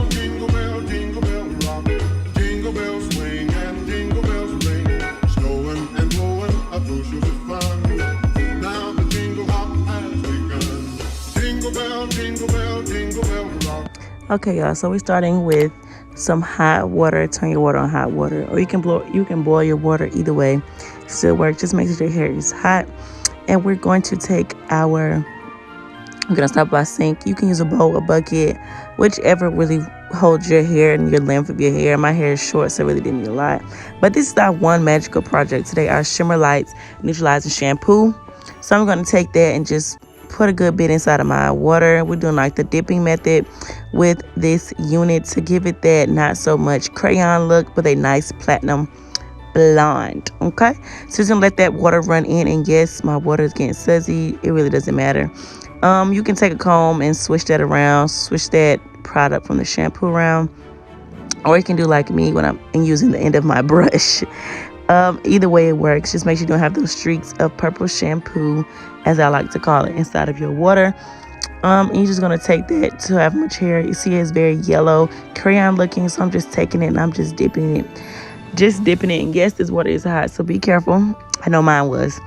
jingle bell rock. Jingle bells swing and jingle bells ring. Snowing and blowing a bushel of fun. Now the jingle hop has begun. Jingle bell rock. Okay, y'all, so we're starting with some hot water. Turn your water on hot water, or you can boil your water. Either way still works. Just make sure your hair is hot. And we're going to take our, I'm gonna stop by sink. You can use a bowl, a bucket, whichever really holds your hair and your length of your hair. My hair is short, so I really didn't need a lot. But this is our one magical project today, our Shimmer Lights Neutralizing Shampoo. So I'm gonna take that and just put a good bit inside of my water. We're doing like the dipping method with this unit to give it that not so much crayon look, but a nice platinum blonde. Okay, so just gonna let that water run in, and yes, my water is getting sudsy. It really doesn't matter. You can take a comb and switch that around, switch that product from the shampoo around, or you can do like me when I'm using the end of my brush. Either way it works. Just make sure you don't have those streaks of purple shampoo, as I like to call it, inside of your water. And you're just gonna take that to have much hair. You see it's very yellow, crayon looking, so I'm just taking it and I'm just dipping it. And yes, this water is hot, so be careful. I know mine was.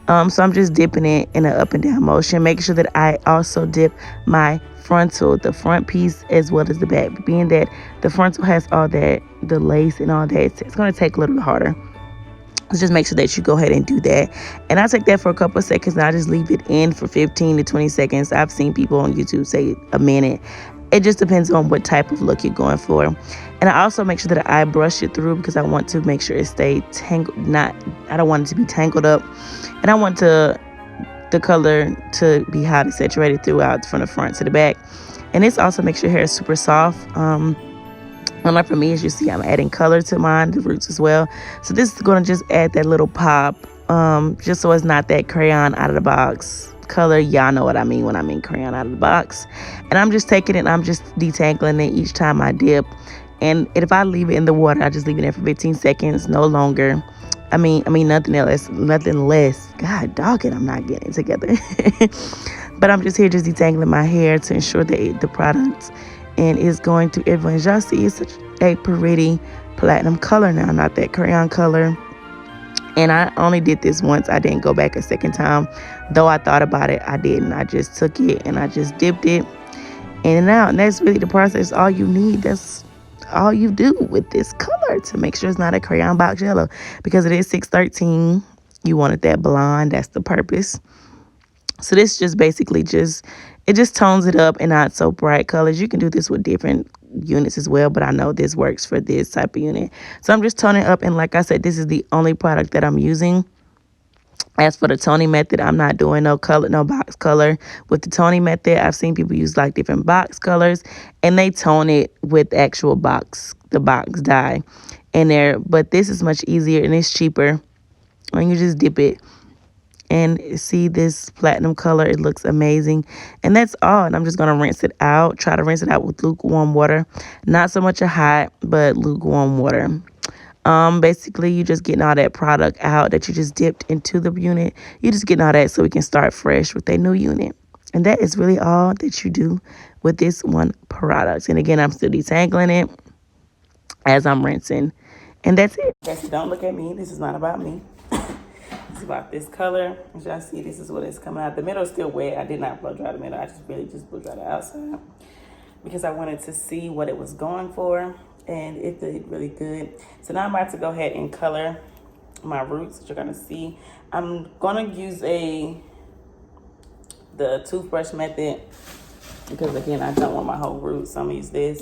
So I'm just dipping it in an up and down motion, making sure that I also dip my frontal, the front piece, as well as the back, being that the frontal has all that, the lace and all that. It's going to take a little bit harder. So just make sure that you go ahead and do that. And I take that for a couple of seconds, and I just leave it in for 15 to 20 seconds. I've seen people on YouTube say a minute. It just depends on what type of look you're going for. And I also make sure that I brush it through, because I want to make sure it stays tangled. I don't want it to be tangled up. And I want the color to be highly saturated throughout, from the front to the back. And this also makes your hair super soft. Unlike for me, as you see, I'm adding color to mine, the roots as well. So this is going to just add that little pop, just so it's not that crayon out of the box color. Y'all know what I mean when I mean crayon out of the box. And I'm just taking it and I'm just detangling it each time I dip. And if I leave it in the water, I just leave it there for 15 seconds, no longer. I mean nothing less. God dog it, I'm not getting it together. But I'm just here just detangling my hair to ensure that the product and is going through everyone. As y'all see, it's such a pretty platinum color now, not that crayon color. And I only did this once. I didn't go back a second time. Though I thought about it, I didn't. I just took it and I just dipped it in and out. And that's really the process. All you need. That's all you do with this color to make sure it's not a crayon box yellow. Because it is 613. You wanted that blonde. That's the purpose. So this just basically it just tones it up and not so bright colors. You can do this with different units as well, but I know this works for this type of unit. So I'm just toning up, and like I said, this is the only product that I'm using. As for the toning method, I'm not doing no box color. With the toning method, I've seen people use like different box colors, and they tone it with actual the box dye in there. But this is much easier and it's cheaper. When you just dip it and see this platinum color, it looks amazing. And that's all. And I'm just going to rinse it out. Try to rinse it out with lukewarm water. Not so much a hot, but lukewarm water. Basically, you're just getting all that product out that you just dipped into the unit. You're just getting all that so we can start fresh with a new unit. And that is really all that you do with this one product. And again, I'm still detangling it as I'm rinsing. And that's it. Okay, so don't look at me. This is not about me. It's about this color. As y'all see, this is what is coming out. The middle is still wet. I did not blow dry the middle. I just blow dry the outside because I wanted to see what it was going for, and it did really good. So now I'm about to go ahead and color my roots, which you're gonna see. I'm gonna use the toothbrush method because again, I don't want my whole roots, so I'm gonna use this.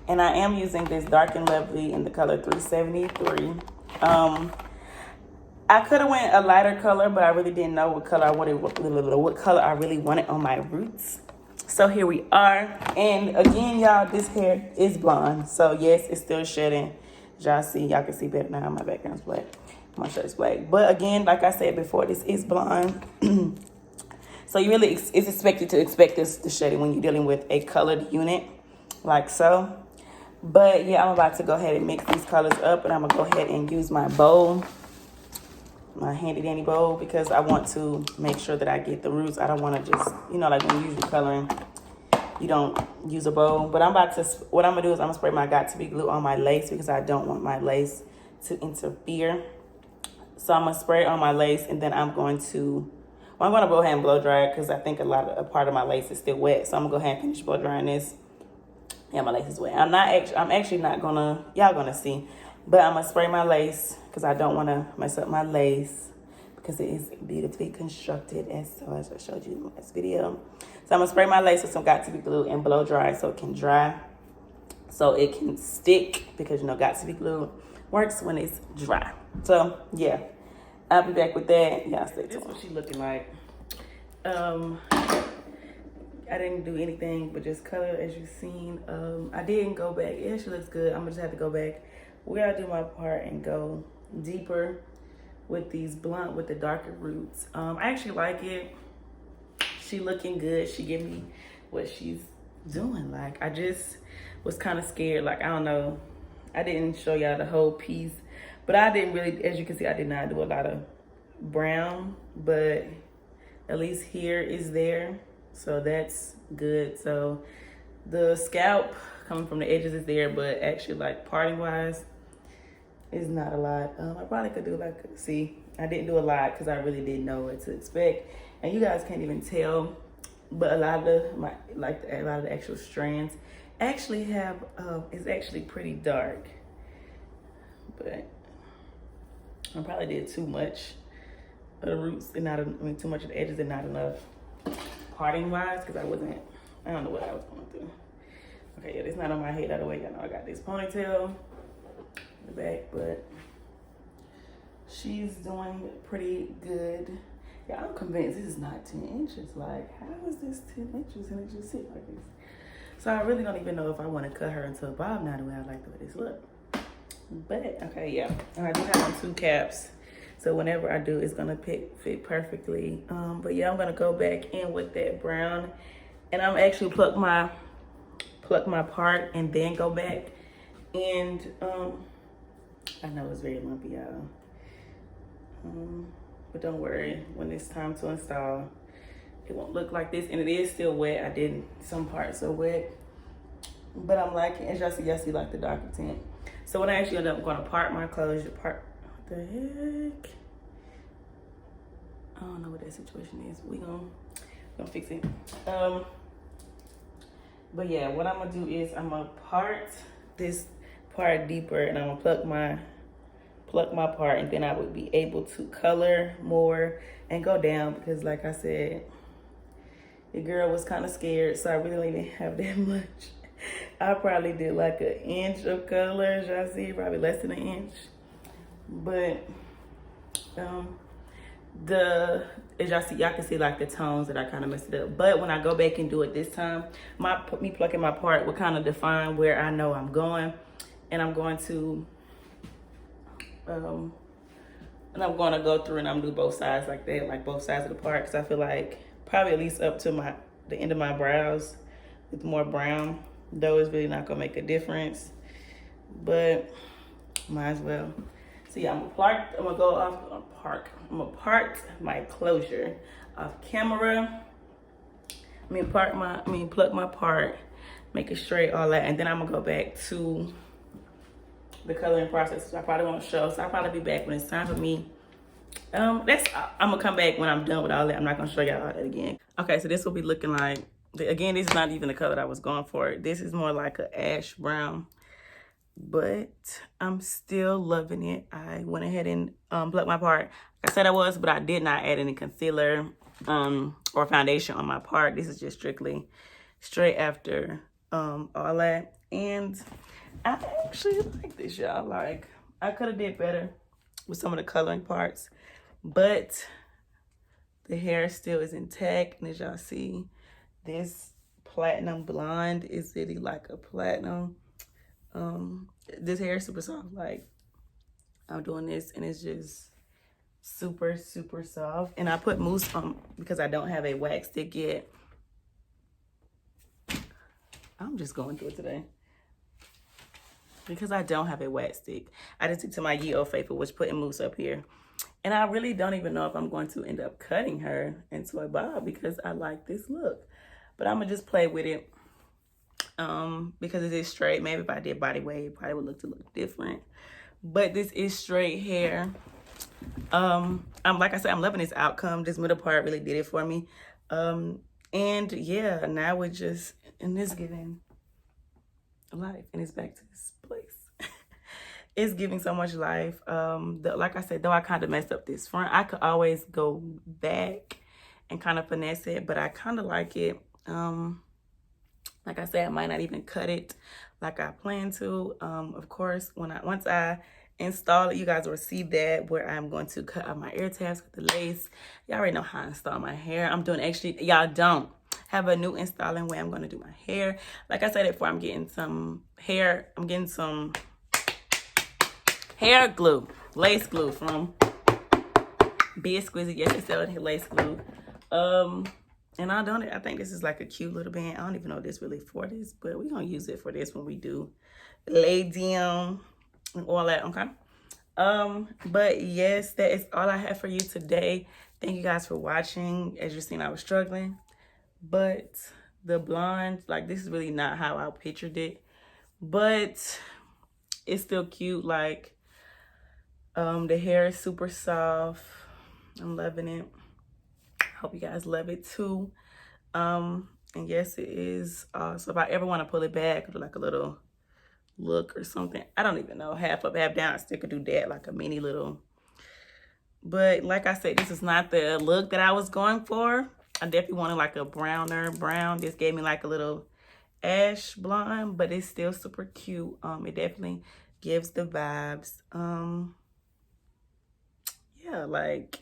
And I am using this Dark and Lovely in the color 373. I could have went a lighter color, but I really didn't know what color I really wanted on my roots. So here we are. And again, y'all, this hair is blonde. So yes, it's still shedding. As y'all see, y'all can see better now. My background's black. My shirt's black. But again, like I said before, this is blonde. So you really it's expected to expect this to shedding when you're dealing with a colored unit like so. But yeah, I'm about to go ahead and mix these colors up, and I'm gonna go ahead and use my bowl, my handy dandy bowl, because I want to make sure that I get the roots. I don't want to just, like when you're usually coloring, you don't use a bow. But what I'm gonna do is I'm gonna spray my Got To Be glue on my lace because I don't want my lace to interfere. So I'm gonna spray it on my lace, and then I'm gonna go ahead and blow dry it because I think a part of my lace is still wet. So I'm gonna go ahead and finish blow drying this. Yeah, my lace is wet. I'm actually not gonna, y'all gonna see, but I'm gonna spray my lace because I don't want to mess up my lace because it is beautifully constructed as I showed you in the last video. So I'm gonna spray my lace with some Got To Be glue and blow dry so it can dry, so it can stick, because you know Got To Be glue works when it's dry. So yeah, I'll be back with that. Y'all stay tuned. This is what she looking like. I didn't do anything but just color, as you've seen. I didn't go back. It actually looks good. I'm gonna just have to go back where I do my part and go deeper with these blunt with the darker roots. I actually like it. She looking good. She give me what she's doing. Like, I just was kind of scared. Like, I don't know. I didn't show y'all the whole piece, but I didn't really, as you can see, I did not do a lot of brown, but at least here is there. So that's good. So the scalp coming from the edges is there, but actually like parting wise is not a lot. I probably could do I didn't do a lot because I really didn't know what to expect. And you guys can't even tell, but a lot of the actual strands actually have, is actually pretty dark. But I probably did too much of the roots and too much of the edges and not enough parting wise, because I don't know what I was going through. Okay, yeah, it's not on my head out of the way. Y'all know I got this ponytail in the back, but she's doing pretty good. Yeah, I'm convinced this is not 10 inches. Like, how is this 10 inches and it just sit like this? So I really don't even know if I want to cut her into a bob now the way I like the way this look. But, okay, yeah. And I do have on 2 caps. So whenever I do, it's gonna fit perfectly. But yeah, I'm gonna go back in with that brown, and I'm actually pluck my part and then go back. And I know it's very lumpy, y'all. But don't worry, when it's time to install, it won't look like this. And it is still wet. Some parts are wet, but I'm liking, as y'all see like the darker tint. So when I actually end up gonna part my closure, what the heck? I don't know what that situation is. We gonna fix it. But yeah, what I'm gonna do is I'm gonna part this part deeper, and I'm gonna pluck my part, and then I would be able to color more and go down, because like I said, the girl was kind of scared, so I really didn't have that much. I probably did like 1 inch of color, y'all see, probably less than 1 inch. But as y'all see, y'all can see like the tones that I kind of messed it up. But when I go back and do it this time, me plucking my part will kind of define where I know I'm going. And I'm going to go through and I'm gonna do both sides like that, like both sides of the part, because I feel like probably at least up to the end of my brows with more brown, though it's really not gonna make a difference, but might as well. So yeah, I'm gonna part my closure off camera. Pluck my part, make it straight, all that, and then I'm gonna go back to the coloring process. I probably won't show, so I'll probably be back when it's time for me. I'm gonna come back when I'm done with all that. I'm not gonna show y'all all that again. Okay, so this will be looking like, again, this is not even the color that I was going for. This is more like an ash brown, but I'm still loving it. I went ahead and plucked my part. Like I said I was, but I did not add any concealer or foundation on my part. This is just strictly straight after all that. And I actually like this, y'all. Like, I could have did better with some of the coloring parts, but the hair still is intact. And as y'all see, this platinum blonde is really like a platinum. This hair is super soft. Like, I'm doing this and it's just super, super soft. And I put mousse on because I don't have a wax stick yet. I'm just going through it today. Because I don't have a wax stick. I just took to my Ye Old Faithful, which putting mousse up here. And I really don't even know if I'm going to end up cutting her into a bob because I like this look. But I'm going to just play with it because it is straight. Maybe if I did body wave, it probably would look different. But this is straight hair. Like I said, I'm loving this outcome. This middle part really did it for me. And yeah, now we're just in this giving life, and it's back to this place. It's giving so much life. Like I said, though I kind of messed up this front, I could always go back and kind of finesse it, but I kind of like it. Like I said, I might not even cut it like I plan to. Of course, once I install it, you guys will see that where I'm going to cut out my ear tabs with the lace. Y'all already know how I install my hair. I'm doing, actually, y'all don't have a new installing way I'm going to do my hair. Like I said before, I'm getting some hair glue, lace glue from Be Exquisite. Yes, they sell lace glue. And I think this is like a cute little band. I don't even know if this really for this, but we're gonna use it for this when we do lay down and all that, okay? But yes, that is all I have for you today. Thank you guys for watching. As you've seen, I was struggling, but the blonde, like, this is really not how I pictured it, but it's still cute. Like, the hair is super soft. I'm loving it. Hope you guys love it too. And yes, it is. So if I ever want to pull it back, do like a little look or something, I don't even know, half up, half down, I still could do that, like a mini little. But like I said, this is not the look that I was going for. I definitely wanted like a browner brown. This gave me like a little ash blonde, but it's still super cute. It definitely gives the vibes. Yeah, like,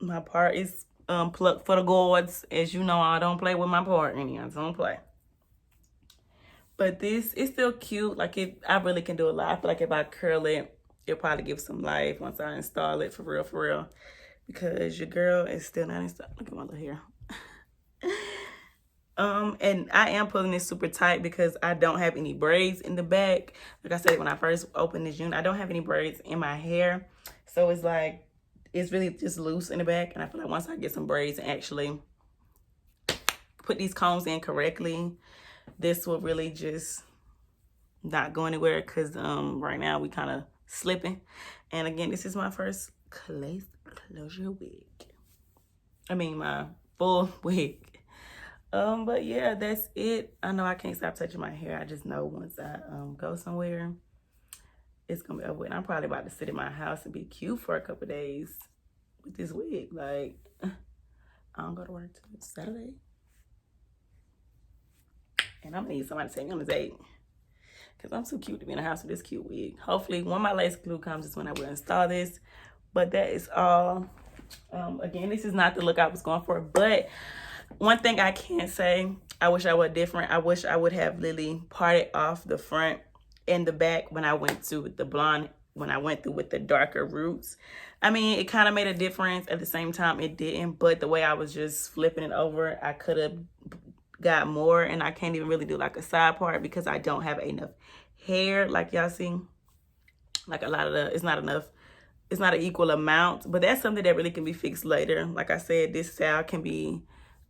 my part is plucked for the gourds. As you know, I don't play with my part any. I don't play. But this is still cute. Like, I really can do a lot. I feel like if I curl it, it'll probably give some life once I install it for real. Because your girl is still not installed. Look at my little hair. And I am pulling this super tight because I don't have any braids in the back. Like I said, when I first opened this unit, I don't have any braids in my hair. So it's like, it's really just loose in the back. And I feel like once I get some braids and actually put these combs in correctly, this will really just not go anywhere, because right now we kind of slipping. And again, this is my first closure wig. I mean, my full wig. But yeah, that's it. I know I can't stop touching my hair. I just know once I go somewhere, it's gonna be over with. I'm probably about to sit in my house and be cute for a couple of days with this wig. Like, I don't go to work till Saturday, and I'm gonna need somebody to take me on a date, because I'm too cute to be in the house with this cute wig. Hopefully, when my lace glue comes is when I will install this. But that is all. Again, this is not the look I was going for, but one thing I can say, I wish I were different. I wish I would have Lily parted off the front and the back when I went to with the blonde, when I went through with the darker roots. I mean, it kind of made a difference. At the same time, it didn't. But the way I was just flipping it over, I could have got more. And I can't even really do like a side part because I don't have enough hair. Like y'all see, like a lot of it's not enough. It's not an equal amount. But that's something that really can be fixed later. Like I said, this style can be,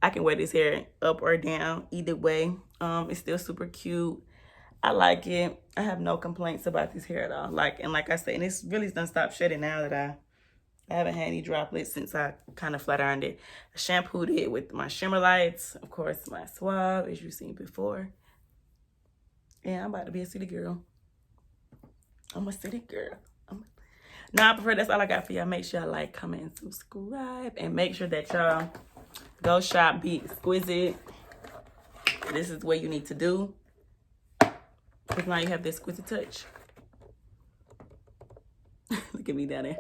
I can wear this hair up or down, either way. It's still super cute. I like it. I have no complaints about this hair at all. Like I said, and it's really done stop shedding now that I haven't had any droplets since I kind of flat ironed it. I shampooed it with my Shimmer Lights, of course, my Suave, as you've seen before. Yeah, I'm about to be a city girl. I'm a city girl. Now, I prefer, that's all I got for y'all. Make sure y'all like, comment, and subscribe. And make sure that y'all go shop Be Exquisite. This is what you need to do, because now you have the exquisite touch. Look at me down there.